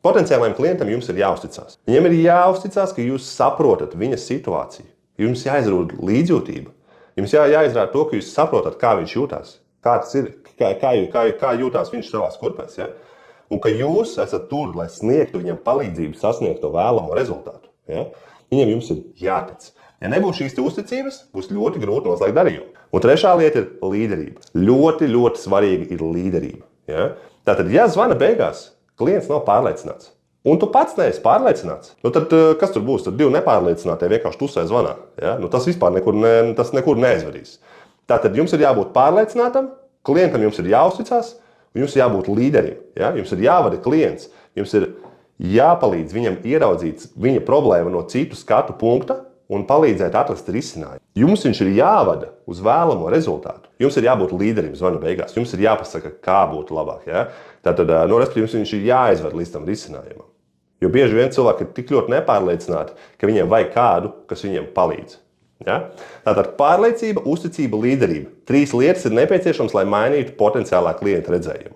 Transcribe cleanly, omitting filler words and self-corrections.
Potenciālajam klientam jums ir jāuzticas. Viņam ir jāuzticas, ka jūs saprotat viņa situāciju. Jums jāizrāda līdzjūtība. Jums jāizrāda to, ka jūs saprotat, kā viņš jūtas, kā tas ir, kā jūtas viņš savās kurpēs. Ja? Un ka jūs esat tur, lai sniegtu viņam palīdzību sasniegt to vēlamo rezultātu. Ja? Viņam jums ir jātic. Ja nebūs šīs uzticības, būs ļoti grūti noslēgt darījumu. Un trešā lieta ir līderība. Ļoti, ļoti svarīga ir līderība. Ja? Tātad, ja zvana beigās, klients nav pārliecināts, un tu pats neesi pārliecināts, tad kas tur būs? Tad divi nepārliecinātie vienkārši tusē zvanā. Ja? Tas vispār nekur neaizvedīs. Tātad jums ir jābūt pārliecinātam, klientam jums ir jāuzticas, un jums ir jābūt līderim. Ja? Jums ir jāvada klients, jums ir jāpalīdz viņam ieraudzīt viņa problēmu no citu skatu punkta un palīdzēt atrast risinājumu. Jums viņš ir jāvada uz vēlamo rezultātu. Jums ir jābūt līderim zvana beigās. Jums ir jāpasaka, kā būtu labāk. Ja? Tātad, respektīvi, viņš ir jāizved līdz tam risinājumam. Jo bieži vien cilvēki ir tik ļoti nepārliecināti, ka viņiem vajag kādu, kas viņiem palīdz. Ja? Tātad pārliecība, uzticība, līderība. 3 lietas ir nepieciešams, lai mainītu potenciālā klienta redzējumu.